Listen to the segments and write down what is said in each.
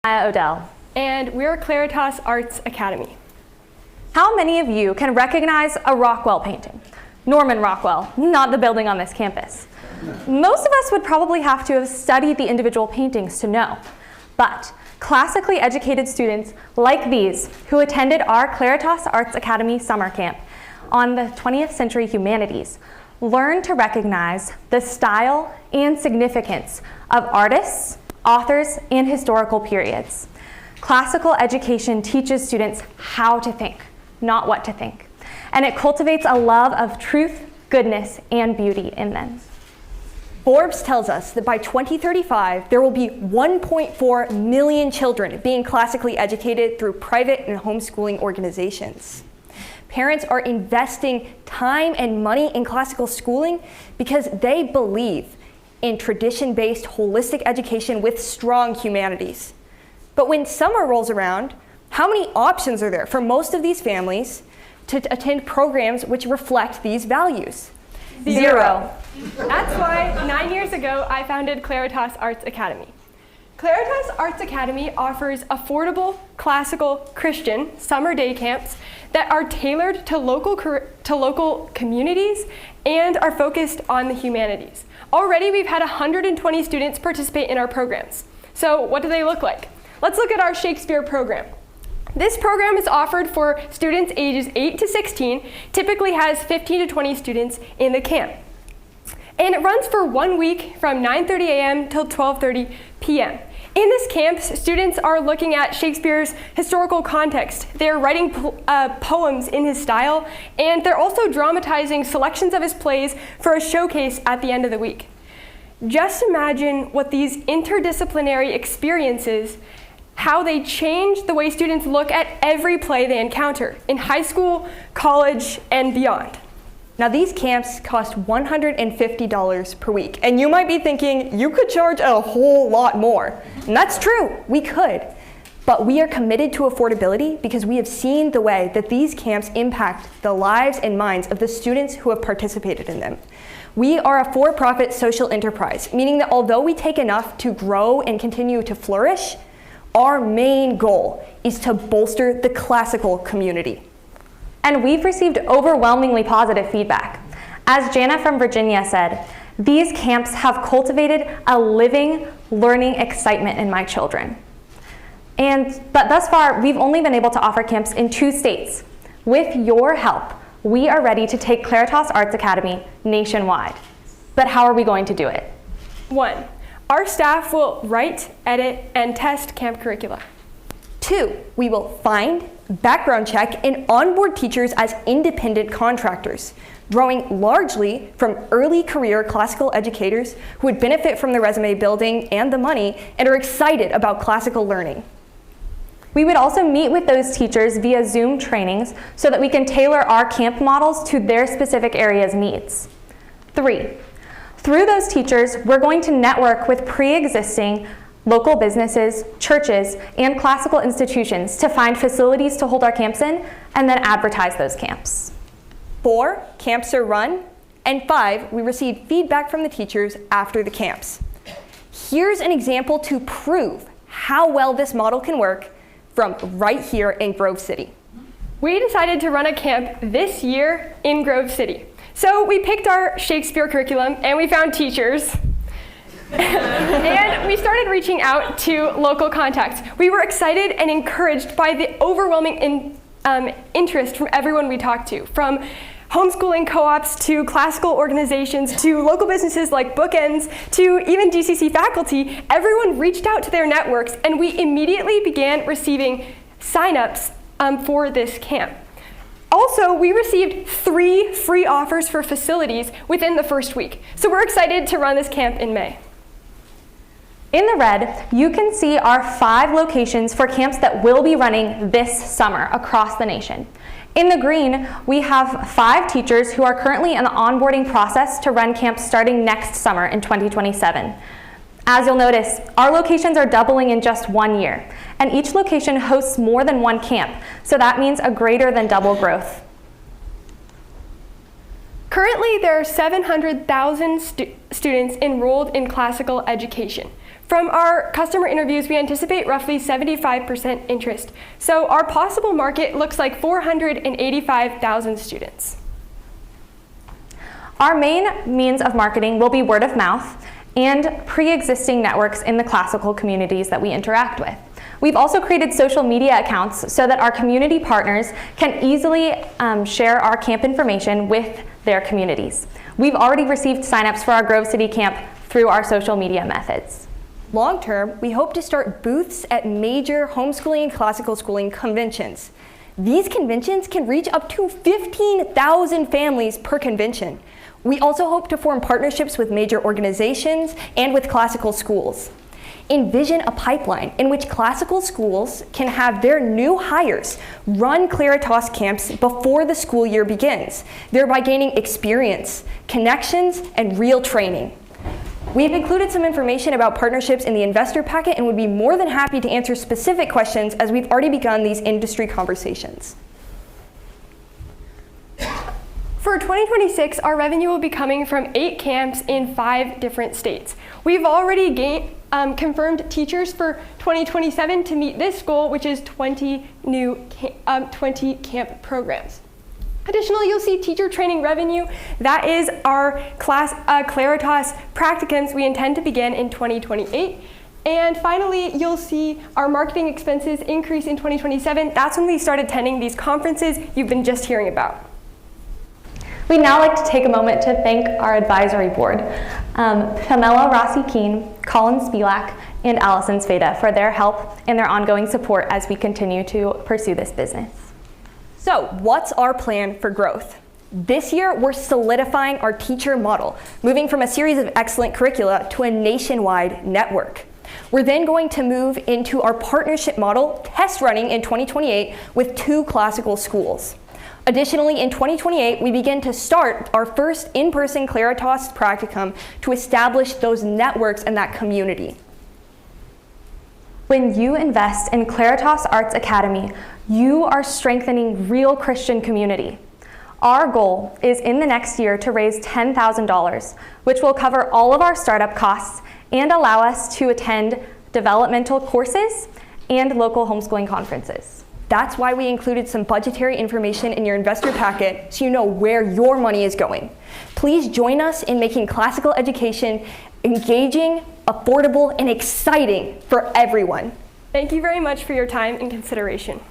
Odell. And we're Claritas Arts Academy. How many of you can recognize a Rockwell painting? Norman Rockwell, not the building on this campus. Most of us would probably have to have studied the individual paintings to know. But classically educated students like these who attended our Claritas Arts Academy summer camp on the 20th century humanities learned to recognize the style and significance of artists, authors, and historical periods. Classical education teaches students how to think, not what to think, and it cultivates a love of truth, goodness, and beauty in them. Forbes tells us that by 2035, there will be 1.4 million children being classically educated through private and homeschooling organizations. Parents are investing time and money in classical schooling because they believe in tradition-based holistic education with strong humanities. But when summer rolls around, how many options are there for most of these families to attend programs which reflect these values? Zero. That's why 9 years ago, I founded Claritas Arts Academy. Claritas Arts Academy offers affordable, classical, Christian summer day camps that are tailored to local communities and are focused on the humanities. Already, we've had 120 students participate in our programs. So what do they look like? Let's look at our Shakespeare program. This program is offered for students ages 8 to 16, typically has 15 to 20 students in the camp. And it runs for 1 week from 9:30 a.m. till 12:30 p.m. In this camp, students are looking at Shakespeare's historical context. They're writing poems in his style, and they're also dramatizing selections of his plays for a showcase at the end of the week. Just imagine what these interdisciplinary experiences, how they change the way students look at every play they encounter in high school, college, and beyond. Now these camps cost $150 per week, and you might be thinking you could charge a whole lot more. And that's true, we could. But we are committed to affordability because we have seen the way that these camps impact the lives and minds of the students who have participated in them. We are a for-profit social enterprise, meaning that although we take enough to grow and continue to flourish, our main goal is to bolster the classical community. And we've received overwhelmingly positive feedback. As Jana from Virginia said, these camps have cultivated a living, learning excitement in my children. But thus far, we've only been able to offer camps in 2 states. With your help, we are ready to take Claritas Arts Academy nationwide. But how are we going to do it? 1, our staff will write, edit, and test camp curricula. 2, we will find, background check, and onboard teachers as independent contractors, drawing largely from early career classical educators who would benefit from the resume building and the money and are excited about classical learning. We would also meet with those teachers via Zoom trainings so that we can tailor our camp models to their specific area's needs. 3, through those teachers, we're going to network with pre-existing local businesses, churches, and classical institutions to find facilities to hold our camps in and then advertise those camps. 4, camps are run. And 5, we receive feedback from the teachers after the camps. Here's an example to prove how well this model can work from right here in Grove City. We decided to run a camp this year in Grove City. So we picked our Shakespeare curriculum and we found teachers. And we started reaching out to local contacts. We were excited and encouraged by the overwhelming interest from everyone we talked to, from homeschooling co-ops to classical organizations to local businesses like Bookends to even DCC faculty. Everyone reached out to their networks, and we immediately began receiving signups for this camp. Also, we received 3 free offers for facilities within the first week. So we're excited to run this camp in May. In the red, you can see our 5 locations for camps that will be running this summer across the nation. In the green, we have 5 teachers who are currently in the onboarding process to run camps starting next summer in 2027. As you'll notice, our locations are doubling in just 1 year, and each location hosts more than 1 camp, so that means a greater than double growth. Currently, there are 700,000 students enrolled in classical education. From our customer interviews, we anticipate roughly 75% interest. So our possible market looks like 485,000 students. Our main means of marketing will be word of mouth and pre-existing networks in the classical communities that we interact with. We've also created social media accounts so that our community partners can easily share our camp information with their communities. We've already received signups for our Grove City camp through our social media methods. Long term, we hope to start booths at major homeschooling and classical schooling conventions. These conventions can reach up to 15,000 families per convention. We also hope to form partnerships with major organizations and with classical schools. Envision a pipeline in which classical schools can have their new hires run Claritas camps before the school year begins, thereby gaining experience, connections, and real training. We've included some information about partnerships in the investor packet and would be more than happy to answer specific questions as we've already begun these industry conversations. For 2026, our revenue will be coming from 8 camps in 5 different states. We've already confirmed teachers for 2027 to meet this goal, which is 20 camp programs. Additionally, you'll see teacher training revenue. That is our Claritas practicums we intend to begin in 2028. And finally, you'll see our marketing expenses increase in 2027. That's when we start attending these conferences you've been just hearing about. We'd now like to take a moment to thank our advisory board, Pamela Rossi-Keene, Colin Spilak, and Allison Sveda for their help and their ongoing support as we continue to pursue this business. So, what's our plan for growth? This year, we're solidifying our teacher model, moving from a series of excellent curricula to a nationwide network. We're then going to move into our partnership model, test running in 2028 with 2 classical schools. Additionally, in 2028, we begin to start our first in-person Claritas practicum to establish those networks and that community. When you invest in Claritas Arts Academy, you are strengthening real Christian community. Our goal is in the next year to raise $10,000, which will cover all of our startup costs and allow us to attend developmental courses and local homeschooling conferences. That's why we included some budgetary information in your investor packet so you know where your money is going. Please join us in making classical education engaging, affordable, and exciting for everyone. Thank you very much for your time and consideration.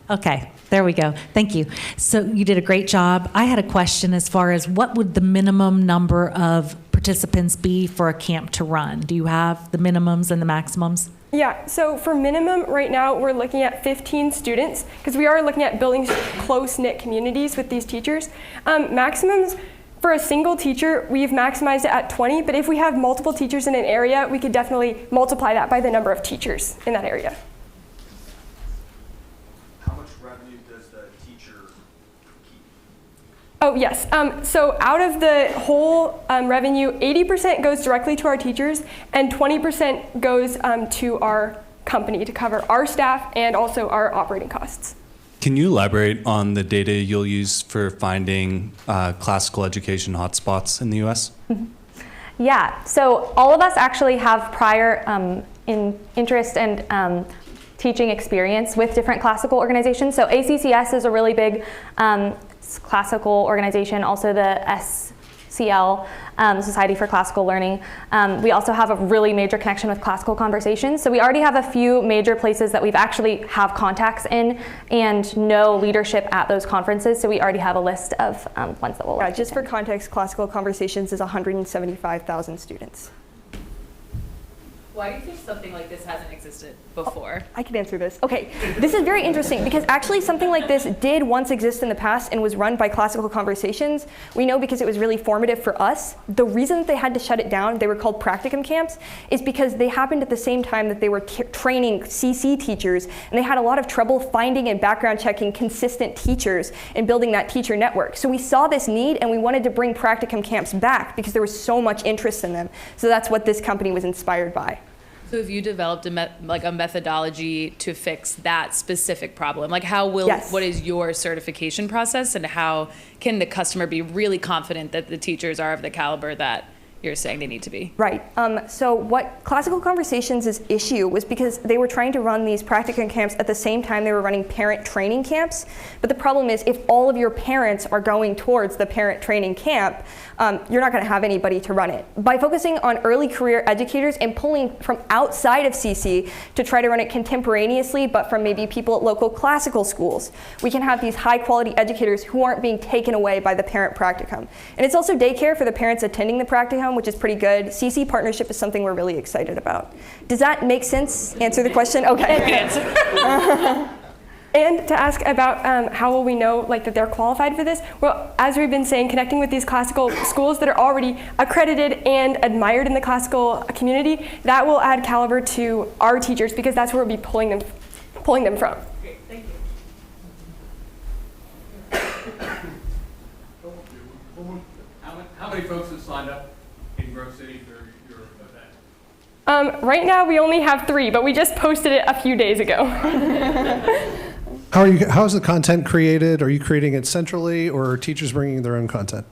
Okay, there we go. Thank you. So you did a great job. I had a question as far as what would the minimum number of participants be for a camp to run? Do you have the minimums and the maximums? Yeah, so for minimum right now, we're looking at 15 students because we are looking at building close-knit communities with these teachers. Maximums for a single teacher, we've maximized it at 20, but if we have multiple teachers in an area, we could definitely multiply that by the number of teachers in that area. Oh, yes. So out of the whole revenue, 80% goes directly to our teachers and 20% goes to our company to cover our staff and also our operating costs. Can you elaborate on the data you'll use for finding classical education hotspots in the U.S.? Yeah, so all of us actually have prior interest and teaching experience with different classical organizations. So ACCS is a really big classical organization, also the SCL, Society for Classical Learning. We also have a really major connection with Classical Conversations. So we already have a few major places that we've actually have contacts in and know leadership at those conferences. So we already have a list of ones that we'll Yeah, just for context, Classical Conversations is 175,000 students. Why do you think something like this hasn't existed before? I can answer this. Okay, this is very interesting because actually something like this did once exist in the past and was run by Classical Conversations. We know because it was really formative for us. The reason that they had to shut it down, they were called practicum camps, is because they happened at the same time that they were training CC teachers, and they had a lot of trouble finding and background checking consistent teachers and building that teacher network. So we saw this need and we wanted to bring practicum camps back because there was so much interest in them. So that's what this company was inspired by. So have you developed a methodology to fix that specific problem? Like Yes. what is your certification process, and how can the customer be really confident that the teachers are of the caliber that you're saying they need to be? Right. So what Classical Conversations' issue was because they were trying to run these practicum camps at the same time they were running parent training camps. But the problem is if all of your parents are going towards the parent training camp, you're not going to have anybody to run it. By focusing on early career educators and pulling from outside of CC to try to run it contemporaneously, but from maybe people at local classical schools, we can have these high quality educators who aren't being taken away by the parent practicum. And it's also daycare for the parents attending the practicum, which is pretty good. CC partnership is something we're really excited about. Does that make sense? Answer the question? Okay. And to ask about how will we know that they're qualified for this? Well, as we've been saying, connecting with these classical schools that are already accredited and admired in the classical community, that will add caliber to our teachers because that's where we'll be pulling them from. Great, thank you. How many folks have signed up in Grove City for your event? Right now we only have 3, but we just posted it a few days ago. How is the content created? Are you creating it centrally, or are teachers bringing their own content?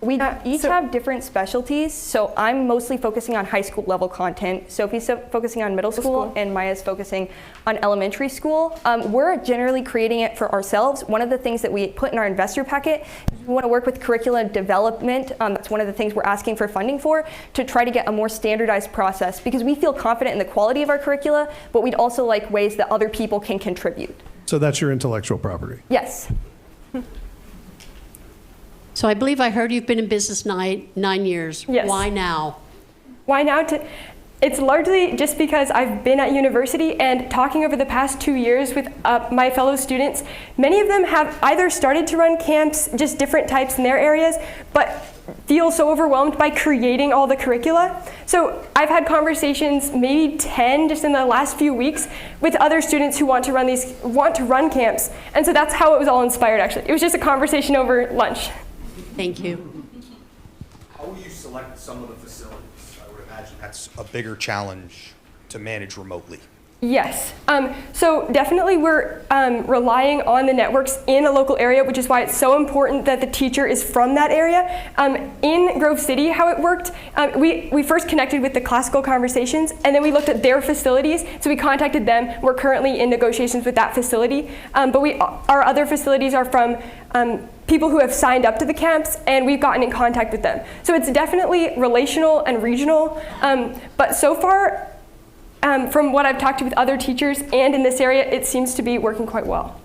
We each have different specialties, so I'm mostly focusing on high school level content. Sophie's focusing on middle school, and Maya's focusing on elementary school. We're generally creating it for ourselves. One of the things that we put in our investor packet is we want to work with curriculum development. That's one of the things we're asking for funding for, to try to get a more standardized process, because we feel confident in the quality of our curricula, but we'd also like ways that other people can contribute. So that's your intellectual property. Yes. So I believe I heard you've been in business 9 years. Yes. Why now? Why now? It's largely just because I've been at university and talking over the past 2 years with my fellow students. Many of them have either started to run camps, just different types in their areas, but feel so overwhelmed by creating all the curricula. So I've had conversations, maybe 10 just in the last few weeks, with other students who want to run camps. And so that's how it was all inspired, actually. It was just a conversation over lunch. Thank you. How will you select some of the facilities? I would imagine that's a bigger challenge to manage remotely. Yes. So definitely we're relying on the networks in a local area, which is why it's so important that the teacher is from that area. In Grove City, how it worked, we first connected with the Classical Conversations, and then we looked at their facilities. So we contacted them. We're currently in negotiations with that facility. But our other facilities are from people who have signed up to the camps, and we've gotten in contact with them. So it's definitely relational and regional. But so far, from what I've talked to with other teachers and in this area, it seems to be working quite well.